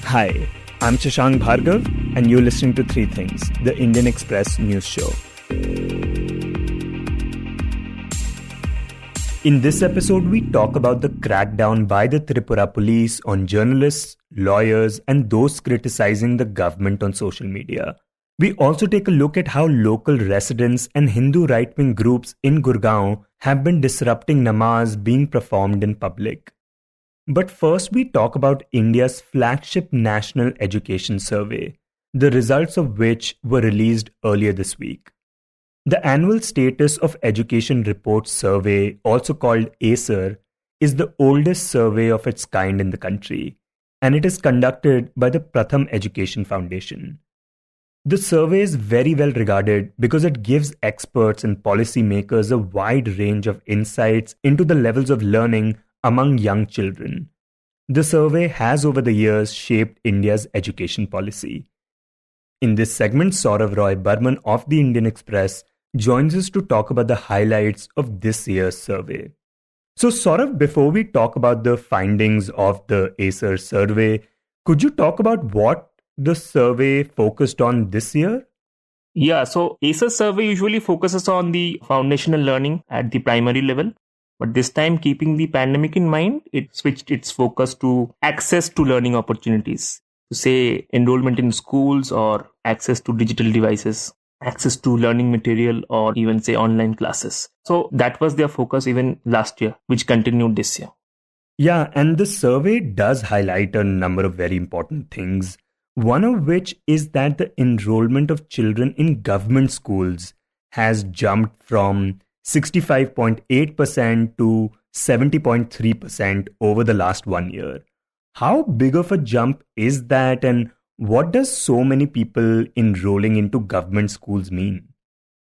Hi, I'm Shashank Bhargav, and you're listening to Three Things, the Indian Express news show. In this episode, we talk about the crackdown by the Tripura police on journalists, lawyers, and those criticizing the government on social media. We also take a look at how local residents and Hindu right-wing groups in Gurgaon have been disrupting namaz being performed in public. But first, we talk about India's flagship National Education Survey, the results of which were released earlier this week. The Annual Status of Education Report Survey, also called ASER, is the oldest survey of its kind in the country, and it is conducted by the Pratham Education Foundation. The survey is very well regarded because it gives experts and policymakers a wide range of insights into the levels of learning among young children. The survey has over the years shaped India's education policy. In this segment, Sourav Roy Burman of the Indian Express joins us to talk about the highlights of this year's survey. So Sourav, before we talk about the findings of the ASER survey, could you talk about what the survey focused on this year? Yeah, so ASER survey usually focuses on the foundational learning at the primary level. But this time, keeping the pandemic in mind, it switched its focus to access to learning opportunities. Say enrollment in schools or access to digital devices, access to learning material, or even say online classes. So that was their focus even last year, which continued this year. Yeah, and the survey does highlight a number of very important things. One of which is that the enrollment of children in government schools has jumped from 65.8% to 70.3% over the last 1 year. How big of a jump is that, and what does so many people enrolling into government schools mean?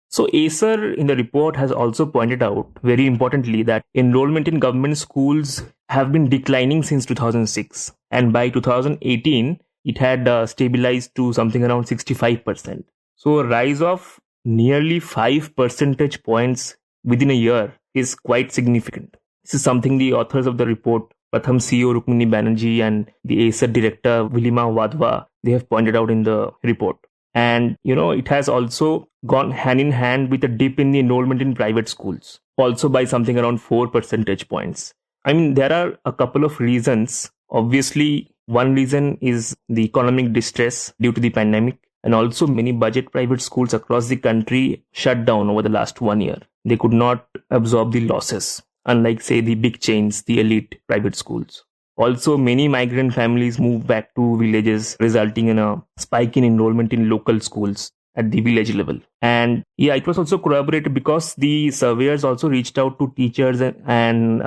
So ASER in the report has also pointed out, very importantly, that enrollment in government schools have been declining since 2006. And by 2018, it had stabilized to something around 65%. So a rise of nearly 5 percentage points within a year is quite significant. This is something the authors of the report, Pratham CEO Rukmini Banerjee and the ASER director Vilima Wadhwa, they have pointed out in the report. And, it has also gone hand in hand with a dip in the enrollment in private schools, also by something around 4 percentage points. I mean, there are a couple of reasons. Obviously, one reason is the economic distress due to the pandemic. And also many budget private schools across the country shut down over the last 1 year. They could not absorb the losses, unlike, say, the big chains, the elite private schools. Also, many migrant families moved back to villages, resulting in a spike in enrollment in local schools at the village level. And it was also corroborated because the surveyors also reached out to teachers and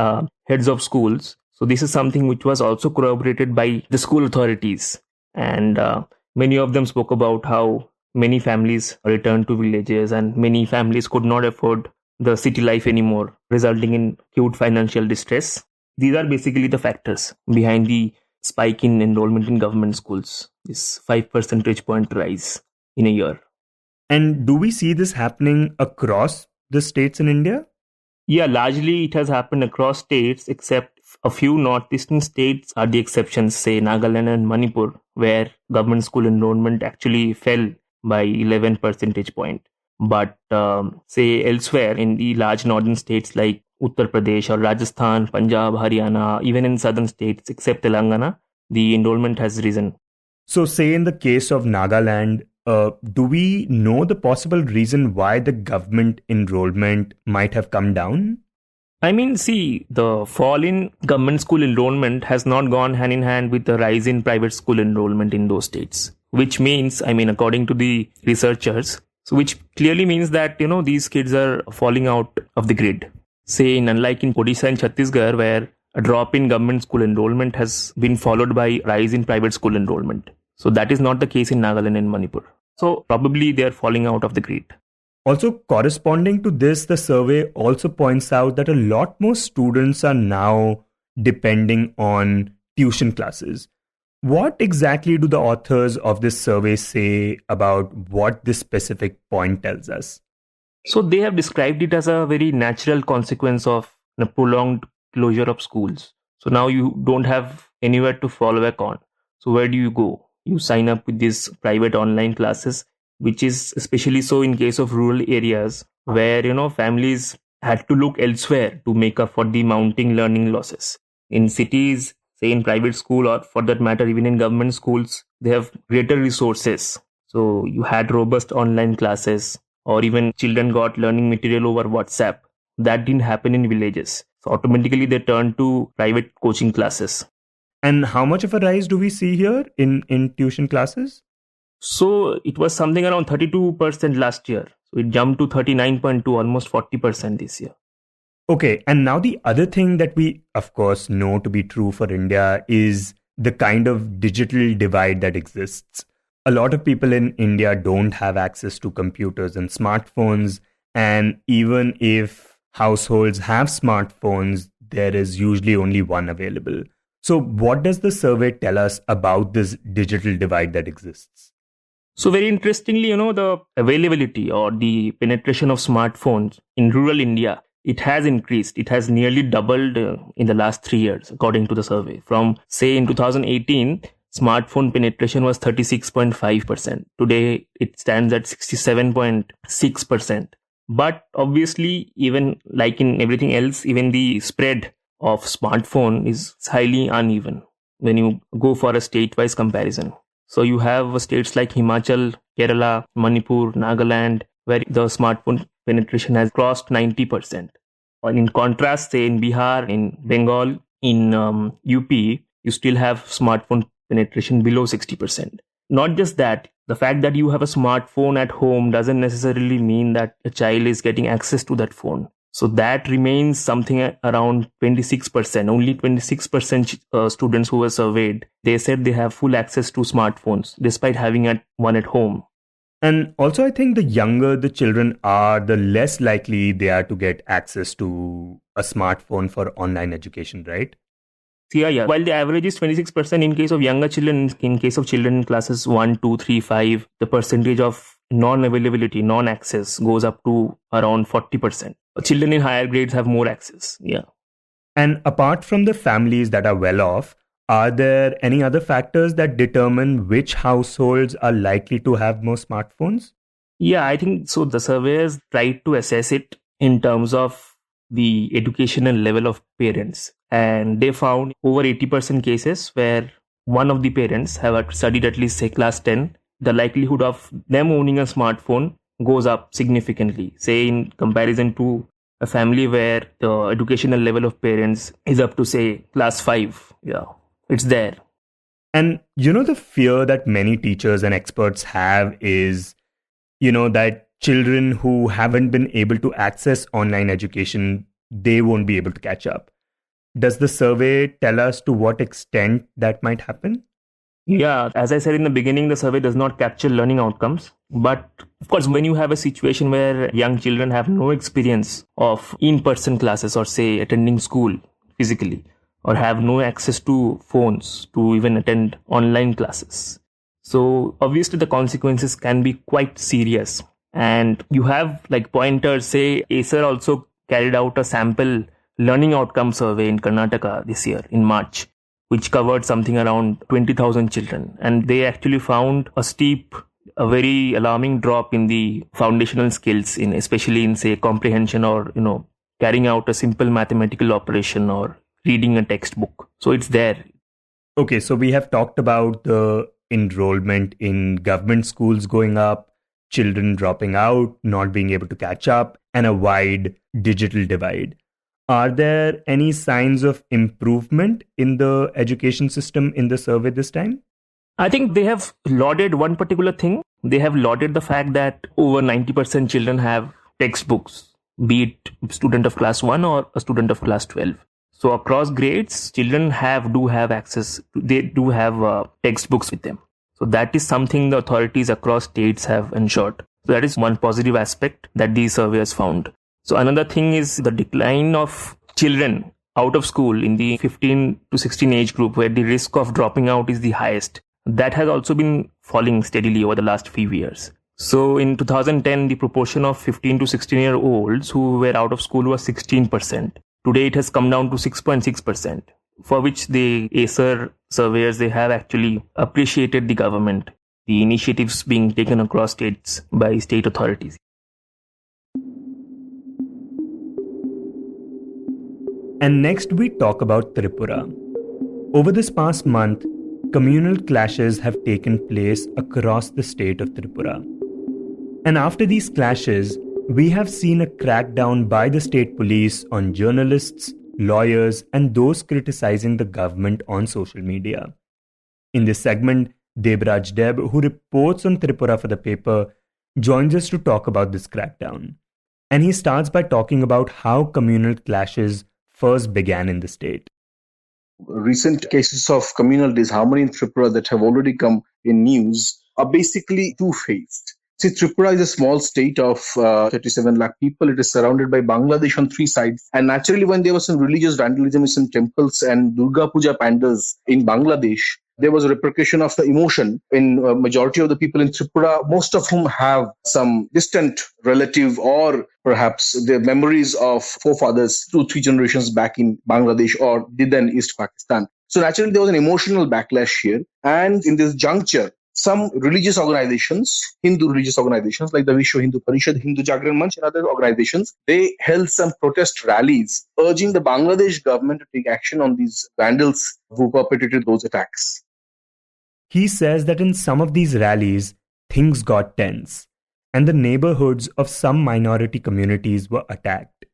heads of schools. So this is something which was also corroborated by the school authorities. And many of them spoke about how many families returned to villages and many families could not afford the city life anymore, resulting in acute financial distress. These are basically the factors behind the spike in enrollment in government schools, this 5 percentage point rise in a year. And do we see this happening across the states in India? Yeah, largely it has happened across states, except a few northeastern states are the exceptions, say Nagaland and Manipur, where government school enrollment actually fell by 11 percentage point. But say elsewhere in the large northern states like Uttar Pradesh or Rajasthan, Punjab, Haryana, even in southern states except Telangana, the enrollment has risen. So say in the case of Nagaland, do we know the possible reason why the government enrollment might have come down? I mean, see, the fall in government school enrollment has not gone hand in hand with the rise in private school enrollment in those states, which means, according to the researchers, so which clearly means that, these kids are falling out of the grid. Say, unlike in Odisha and Chhattisgarh, where a drop in government school enrollment has been followed by rise in private school enrollment. So that is not the case in Nagaland and Manipur. So probably they are falling out of the grid. Also, corresponding to this, the survey also points out that a lot more students are now depending on tuition classes. What exactly do the authors of this survey say about what this specific point tells us? So they have described it as a very natural consequence of the prolonged closure of schools. So now you don't have anywhere to fall back on. So where do you go? You sign up with these private online classes, which is especially so in case of rural areas where, families had to look elsewhere to make up for the mounting learning losses. In cities, say in private school, or for that matter, even in government schools, they have greater resources. So you had robust online classes, or even children got learning material over WhatsApp. That didn't happen in villages. So automatically they turned to private coaching classes. And how much of a rise do we see here in tuition classes? So it was something around 32% last year. So it jumped to 39.2, almost 40% this year. Okay, and now the other thing that we, of course, know to be true for India is the kind of digital divide that exists. A lot of people in India don't have access to computers and smartphones, and even if households have smartphones, there is usually only one available. So what does the survey tell us about this digital divide that exists? So very interestingly, the availability or the penetration of smartphones in rural India, it has increased. It has nearly doubled in the last 3 years, according to the survey. From, say, in 2018, smartphone penetration was 36.5%. Today, it stands at 67.6%. But obviously, even like in everything else, even the spread of smartphone is highly uneven when you go for a state-wise comparison. So you have states like Himachal, Kerala, Manipur, Nagaland, where the smartphone penetration has crossed 90%. And in contrast, say in Bihar, in Bengal, in UP, you still have smartphone penetration below 60%. Not just that, the fact that you have a smartphone at home doesn't necessarily mean that a child is getting access to that phone. So that remains something around 26%. Only 26% students who were surveyed, they said they have full access to smartphones despite having one at home. And also, I think the younger the children are, the less likely they are to get access to a smartphone for online education, right? Yeah. While the average is 26% in case of younger children, in case of children in classes 1, 2, 3, 5, the percentage of non-availability, non-access goes up to around 40%. Children in higher grades have more access. Yeah. And apart from the families that are well off, are there any other factors that determine which households are likely to have more smartphones? Yeah, I think so. The surveyors tried to assess it in terms of the educational level of parents. And they found over 80% cases where one of the parents have studied at least, say, class 10, the likelihood of them owning a smartphone goes up significantly, say in comparison to a family where the educational level of parents is up to, say, class 5. Yeah, it's there. And the fear that many teachers and experts have is, that children who haven't been able to access online education, they won't be able to catch up. Does the survey tell us to what extent that might happen? Yeah, as I said in the beginning, the survey does not capture learning outcomes. But of course, when you have a situation where young children have no experience of in-person classes or, say, attending school physically, or have no access to phones to even attend online classes, so obviously the consequences can be quite serious. And you have like pointers, say ASER also carried out a sample learning outcome survey in Karnataka this year in March, which covered something around 20,000 children. And they actually found a very alarming drop in the foundational skills, especially in, say, comprehension or, carrying out a simple mathematical operation or reading a textbook. So it's there. Okay, so we have talked about the enrollment in government schools going up, children dropping out, not being able to catch up, and a wide digital divide. Are there any signs of improvement in the education system in the survey this time? I think they have lauded one particular thing. They have lauded the fact that over 90% children have textbooks, be it a student of class 1 or a student of class 12. So across grades, children do have access. They do have textbooks with them. So that is something the authorities across states have ensured. So that is one positive aspect that these surveys found. So another thing is the decline of children out of school in the 15 to 16 age group, where the risk of dropping out is the highest. That has also been falling steadily over the last few years. So in 2010, the proportion of 15 to 16-year-olds who were out of school was 16%. Today, it has come down to 6.6%. for which the ASER surveyors, they have actually appreciated the government, the initiatives being taken across states by state authorities. And next we talk about Tripura. Over this past month, communal clashes have taken place across the state of Tripura. And after these clashes, we have seen a crackdown by the state police on journalists, lawyers, and those criticizing the government on social media. In this segment, Debraj Deb, who reports on Tripura for the paper, joins us to talk about this crackdown. And he starts by talking about how communal clashes first began in the state. Recent cases of communal disharmony in Tripura that have already come in news are basically two-faced. See, Tripura is a small state of 37 lakh people. It is surrounded by Bangladesh on three sides. And naturally, when there was some religious vandalism in some temples and Durga Puja pandals in Bangladesh, there was a repercussion of the emotion in majority of the people in Tripura, most of whom have some distant relative or perhaps their memories of forefathers 2-3 generations back in Bangladesh or did in East Pakistan. So naturally, there was an emotional backlash here. And in this juncture, some religious organizations, Hindu religious organizations like the Vishwa Hindu Parishad, Hindu Jagran Manch and other organizations, they held some protest rallies urging the Bangladesh government to take action on these vandals who perpetrated those attacks. He says that in some of these rallies, things got tense, and the neighborhoods of some minority communities were attacked.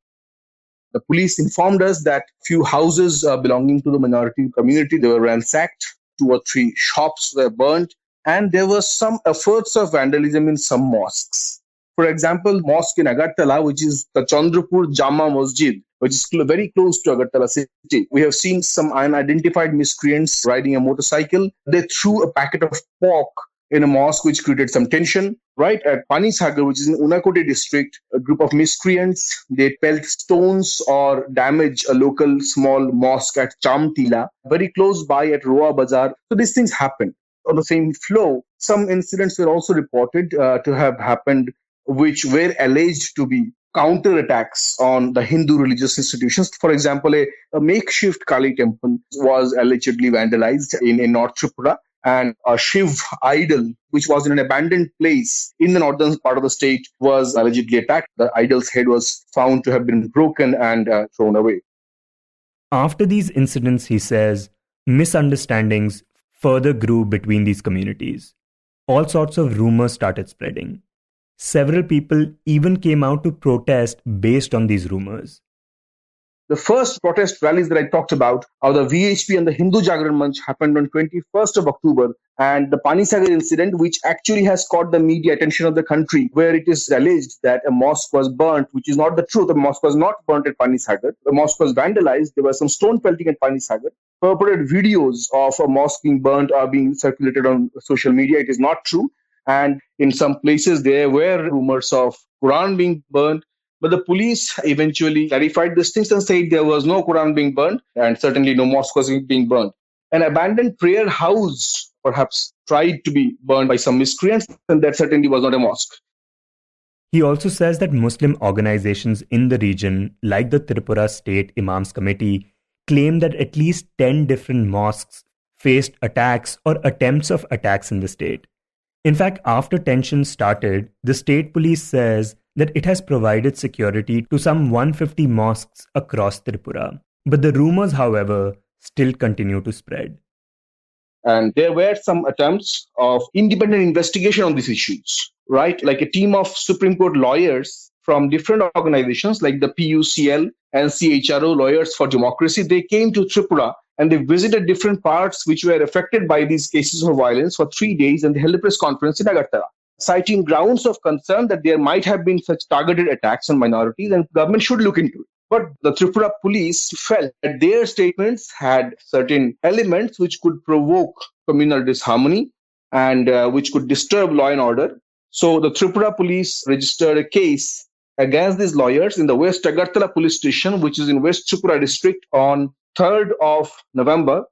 The police informed us that few houses belonging to the minority community, they were ransacked, 2 or 3 shops were burnt, and there were some efforts of vandalism in some mosques. For example, mosque in Agartala, which is the Chandrapur Jama Masjid, which is very close to Agartala city. We have seen some unidentified miscreants riding a motorcycle. They threw a packet of pork in a mosque, which created some tension. Right at Panisagar, which is in Unakoti district, a group of miscreants, they pelt stones or damage a local small mosque at Chamtila, very close by at Roa Bazar. So these things happened. On the same flow, some incidents were also reported to have happened, which were alleged to be counterattacks on the Hindu religious institutions. For example, a makeshift Kali temple was allegedly vandalized in North Tripura, and a Shiv idol, which was in an abandoned place in the northern part of the state, was allegedly attacked. The idol's head was found to have been broken and thrown away. After these incidents, he says, misunderstandings further grew between these communities. All sorts of rumors started spreading. Several people even came out to protest based on these rumors. The first protest rallies that I talked about are the VHP and the Hindu Jagran Manch happened on 21st of October, and the Panisagar incident, which actually has caught the media attention of the country, where it is alleged that a mosque was burnt, which is not the truth. The mosque was not burnt at Panisagar. The mosque was vandalized. There was some stone pelting at Panisagar. Purported videos of a mosque being burnt are being circulated on social media. It is not true. And in some places, there were rumors of Quran being burnt. But the police eventually clarified these things and said there was no Quran being burnt and certainly no mosque was being burnt. An abandoned prayer house perhaps tried to be burned by some miscreants, and that certainly was not a mosque. He also says that Muslim organizations in the region, like the Tripura State Imams Committee, claim that at least 10 different mosques faced attacks or attempts of attacks in the state. In fact, after tensions started, the state police says that it has provided security to some 150 mosques across Tripura. But the rumors, however, still continue to spread. And there were some attempts of independent investigation on these issues, right? Like a team of Supreme Court lawyers from different organizations like the PUCL and CHRO, Lawyers for Democracy, they came to Tripura and they visited different parts which were affected by these cases of violence for 3 days, and they held a press conference in Agartala, citing grounds of concern that there might have been such targeted attacks on minorities and government should look into it. But the Tripura police felt that their statements had certain elements which could provoke communal disharmony and which could disturb law and order. So the Tripura police registered a case against these lawyers in the West Agartala police station, which is in West Tripura district, on 3rd of November,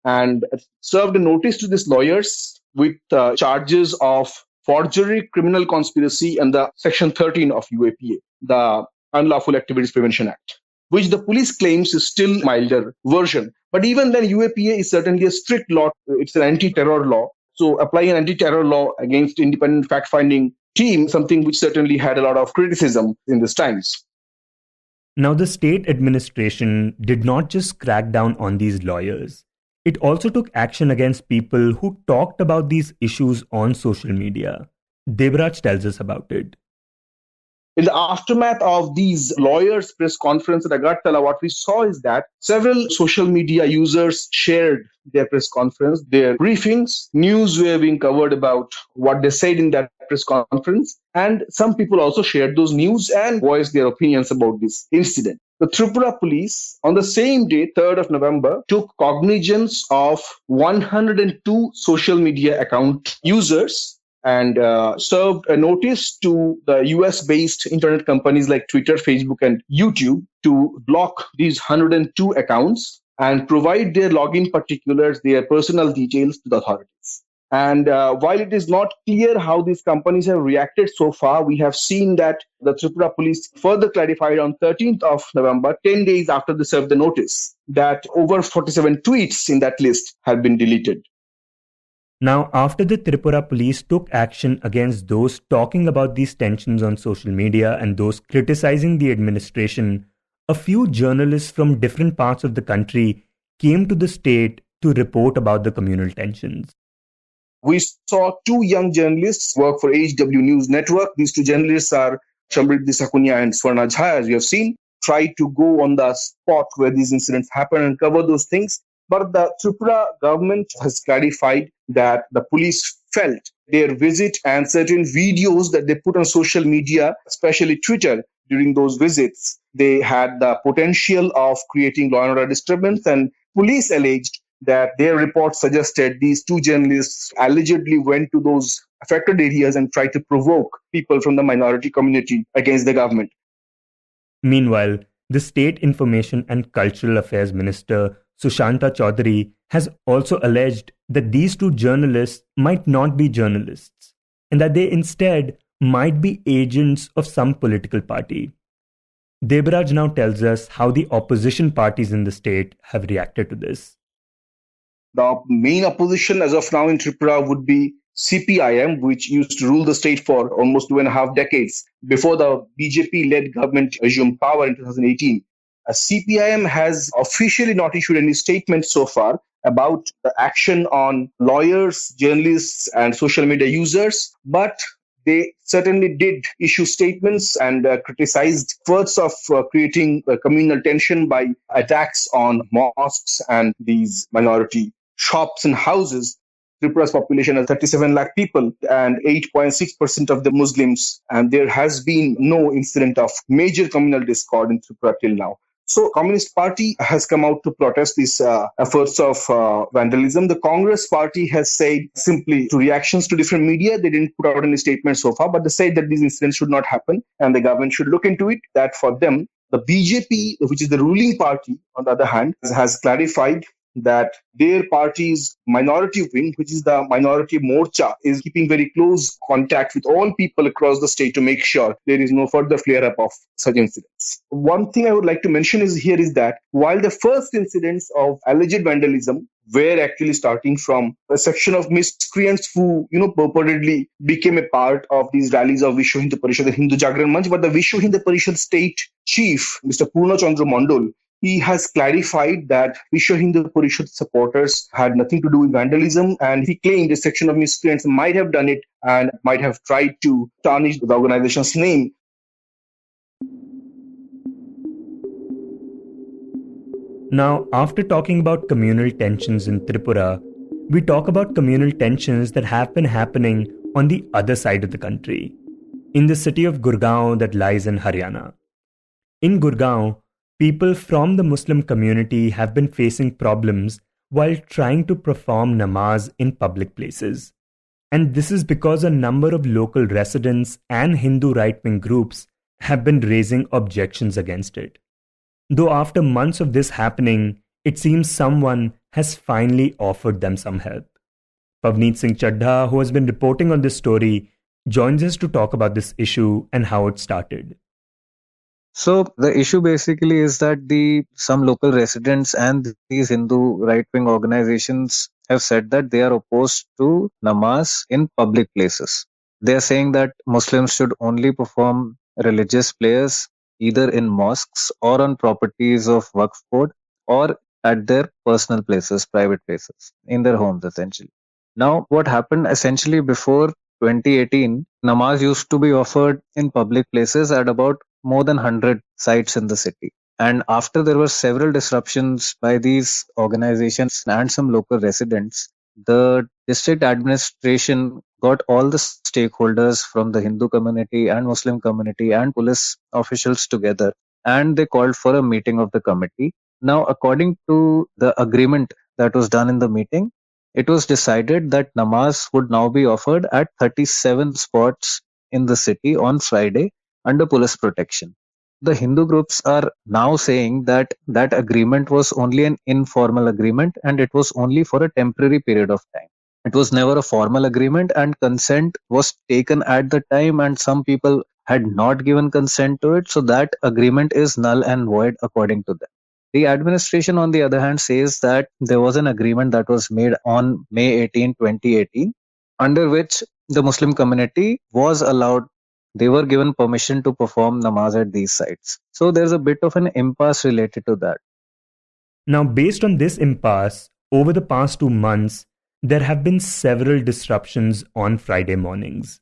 and served a notice to these lawyers with charges of forgery, criminal conspiracy, and the Section 13 of UAPA, the Unlawful Activities Prevention Act, which the police claims is still milder version. But even then, UAPA is certainly a strict law. It's an anti-terror law. So applying an anti-terror law against independent fact-finding team, something which certainly had a lot of criticism in these times. Now, the state administration did not just crack down on these lawyers. It also took action against people who talked about these issues on social media. Debraj tells us about it. In the aftermath of these lawyers' press conference at Agartala, what we saw is that several social media users shared their press conference, their briefings, news were being covered about what they said in that press conference, and some people also shared those news and voiced their opinions about this incident. The Tripura police, on the same day, 3rd of November, took cognizance of 102 social media account users and served a notice to the US-based internet companies like Twitter, Facebook, and YouTube to block these 102 accounts and provide their login particulars, their personal details to the authorities. And while it is not clear how these companies have reacted so far, we have seen that the Tripura police further clarified on 13th of November, 10 days after they served the notice, that over 47 tweets in that list have been deleted. Now, after the Tripura police took action against those talking about these tensions on social media and those criticizing the administration, a few journalists from different parts of the country came to the state to report about the communal tensions. We saw two young journalists work for HW News Network. These two journalists are Shamrit Disakunya and Swarna Jha, as you have seen, tried to go on the spot where these incidents happen and cover those things. But the Tripura government has clarified that the police felt their visit and certain videos that they put on social media, especially Twitter, during those visits, they had the potential of creating law and order disturbance. And police alleged that their report suggested these two journalists allegedly went to those affected areas and tried to provoke people from the minority community against the government. Meanwhile, the State Information and Cultural Affairs Minister Sushanta Chaudhary has also alleged that these two journalists might not be journalists and that they instead might be agents of some political party. Debraj now tells us how the opposition parties in the state have reacted to this. The main opposition as of now in Tripura would be CPIM, which used to rule the state for almost 2.5 decades before the BJP-led government assumed power in 2018. CPIM has officially not issued any statement so far about the action on lawyers, journalists, and social media users, but they certainly did issue statements and criticized efforts of creating communal tension by attacks on mosques and these minority shops and houses. Tripura's population has 37 lakh people and 8.6% of the Muslims, and there has been no incident of major communal discord in Tripura till now. So Communist Party has come out to protest these efforts of vandalism. The Congress Party has said simply to reactions to different media, they didn't put out any statements so far, but they said that these incidents should not happen and the government should look into it. That for them, the BJP, which is the ruling party, on the other hand, has clarified that their party's minority wing, which is the minority morcha, is keeping very close contact with all people across the state to make sure there is no further flare-up of such incidents. One thing I would like to mention is that while the first incidents of alleged vandalism were actually starting from a section of miscreants who, purportedly became a part of these rallies of Vishwa Hindu Parishad and Hindu Jagran Manch, but the Vishwa Hindu Parishad state chief, Mr. Purna Chandra Mandal, he has clarified that Vishwa Hindu Parishad supporters had nothing to do with vandalism, and he claimed a section of miscreants might have done it and might have tried to tarnish the organization's name. Now, after talking about communal tensions in Tripura, we talk about communal tensions that have been happening on the other side of the country, in the city of Gurgaon that lies in Haryana. In Gurgaon, people from the Muslim community have been facing problems while trying to perform namaz in public places. And this is because a number of local residents and Hindu right-wing groups have been raising objections against it. Though after months of this happening, it seems someone has finally offered them some help. Pavneet Singh Chadha, who has been reporting on this story, joins us to talk about this issue and how it started. So the issue basically is that the some local residents and these Hindu right-wing organizations have said that they are opposed to namaz in public places. They are saying that Muslims should only perform religious prayers either in mosques or on properties of Waqf board or at their personal places, private places, in their homes essentially. Now, what happened essentially before 2018, namaz used to be offered in public places at about more than 100 sites in the city. And after there were several disruptions by these organizations and some local residents, the district administration got all the stakeholders from the Hindu community and Muslim community and police officials together, and they called for a meeting of the committee. Now, according to the agreement that was done in the meeting, it was decided that namaz would now be offered at 37 spots in the city on Friday under police protection. The Hindu groups are now saying that that agreement was only an informal agreement and it was only for a temporary period of time. It was never a formal agreement, and consent was taken at the time, and some people had not given consent to it. So that agreement is null and void according to them. The administration, on the other hand, says that there was an agreement that was made on May 18, 2018, under which the Muslim community was allowed, they were given permission to perform namaz at these sites. So there's a bit of an impasse related to that. Now, based on this impasse, over the past 2 months, there have been several disruptions on Friday mornings.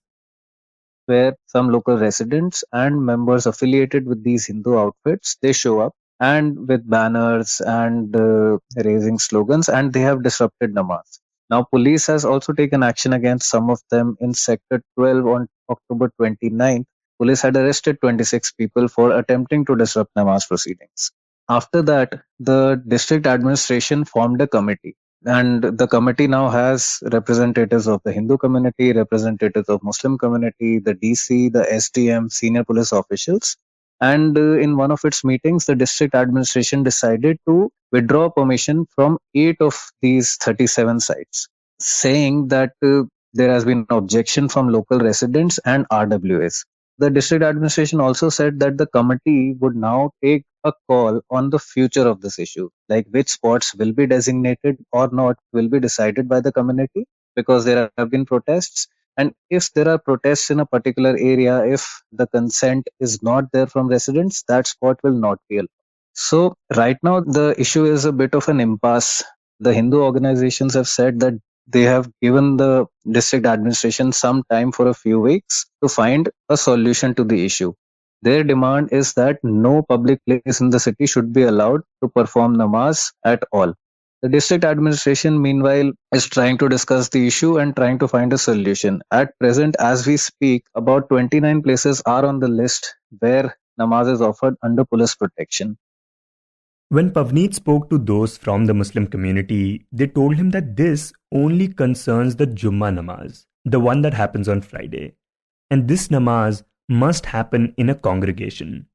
Where some local residents and members affiliated with these Hindu outfits, they show up and with banners and raising slogans, and they have disrupted namaz. Now, police has also taken action against some of them. In Sector 12 on October 29th, police had arrested 26 people for attempting to disrupt namaz proceedings. After that, the district administration formed a committee, and the committee now has representatives of the Hindu community, representatives of Muslim community, the DC, the SDM, senior police officials. And in one of its meetings, the district administration decided to withdraw permission from 8 of these 37 sites, saying that there has been objection from local residents and RWAs. The district administration also said that the committee would now take a call on the future of this issue, like which spots will be designated or not will be decided by the community, because there have been protests. And if there are protests in a particular area, if the consent is not there from residents, that spot will not be allowed. So right now the issue is a bit of an impasse. The Hindu organizations have said that they have given the district administration some time for a few weeks to find a solution to the issue. Their demand is that no public place in the city should be allowed to perform namaz at all. The district administration, meanwhile, is trying to discuss the issue and trying to find a solution. At present, as we speak, about 29 places are on the list where namaz is offered under police protection. When Pavneet spoke to those from the Muslim community, they told him that this only concerns the Jummah namaz, the one that happens on Friday. And this namaz must happen in a congregation.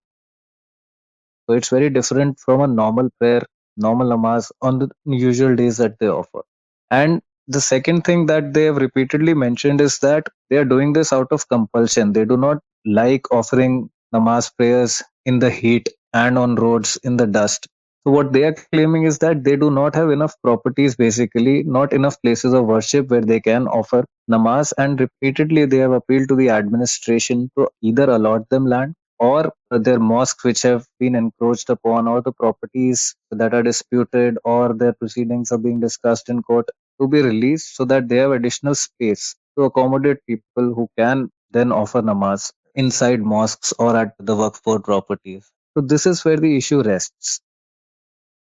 So it's very different from a normal prayer, normal namaz on the usual days that they offer. And the second thing that they have repeatedly mentioned is that they are doing this out of compulsion. They do not like offering namaz prayers in the heat and on roads in the dust. So what they are claiming is that they do not have enough properties, basically, not enough places of worship where they can offer namaz. And repeatedly they have appealed to the administration to either allot them land or their mosques which have been encroached upon, or the properties that are disputed, or their proceedings are being discussed in court, to be released so that they have additional space to accommodate people who can then offer namaz inside mosques or at the Waqf board properties. So this is where the issue rests.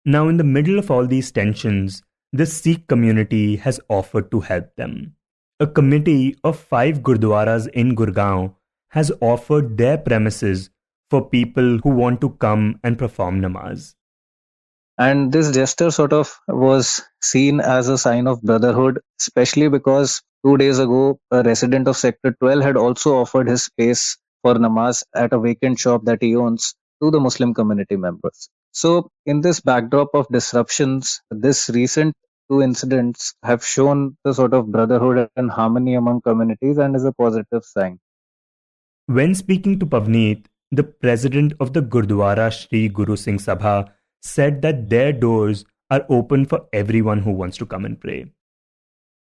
Now, in the middle of all these tensions, the Sikh community has offered to help them. A committee of 5 Gurdwaras in Gurgaon has offered their premises for people who want to come and perform namaz. And this gesture sort of was seen as a sign of brotherhood, especially because 2 days ago, a resident of Sector 12 had also offered his space for namaz at a vacant shop that he owns to the Muslim community members. So, in this backdrop of disruptions, this recent two incidents have shown the sort of brotherhood and harmony among communities and is a positive sign. When speaking to Pavneet, the president of the Gurdwara Shri Guru Singh Sabha said that their doors are open for everyone who wants to come and pray.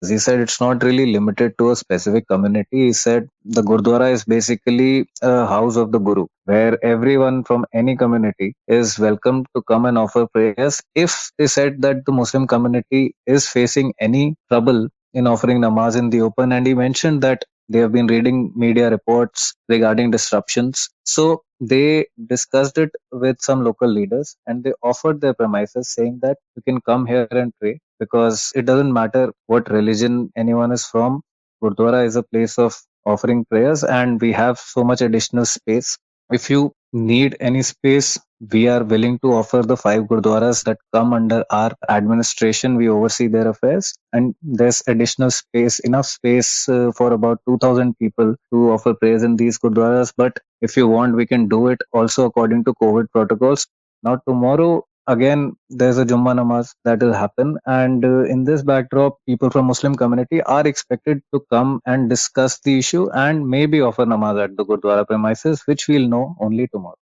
He said it's not really limited to a specific community. He said the Gurdwara is basically a house of the Guru, where everyone from any community is welcome to come and offer prayers. If they said that the Muslim community is facing any trouble in offering namaz in the open, and he mentioned that they have been reading media reports regarding disruptions. So they discussed it with some local leaders and they offered their premises saying that you can come here and pray because it doesn't matter what religion anyone is from. Gurdwara is a place of offering prayers and we have so much additional space. If you need any space, we are willing to offer the 5 Gurdwaras that come under our administration. We oversee their affairs and there's additional space, enough space for about 2,000 people to offer prayers in these Gurdwaras. But if you want, we can do it also according to COVID protocols. Now tomorrow, again, there's a Jummah namaz that will happen. And in this backdrop, people from Muslim community are expected to come and discuss the issue and maybe offer namaz at the Gurdwara premises, which we'll know only tomorrow.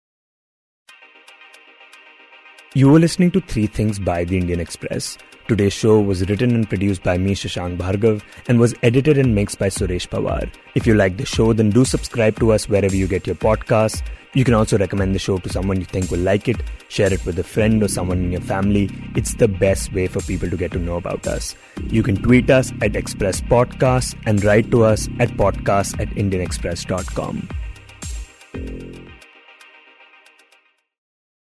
You were listening to 3 Things by the Indian Express. Today's show was written and produced by me, Shashank Bhargav, and was edited and mixed by Suresh Pawar. If you like the show, then do subscribe to us wherever you get your podcasts. You can also recommend the show to someone you think will like it, share it with a friend or someone in your family. It's the best way for people to get to know about us. You can tweet us at Express Podcasts and write to us at podcasts@indianexpress.com.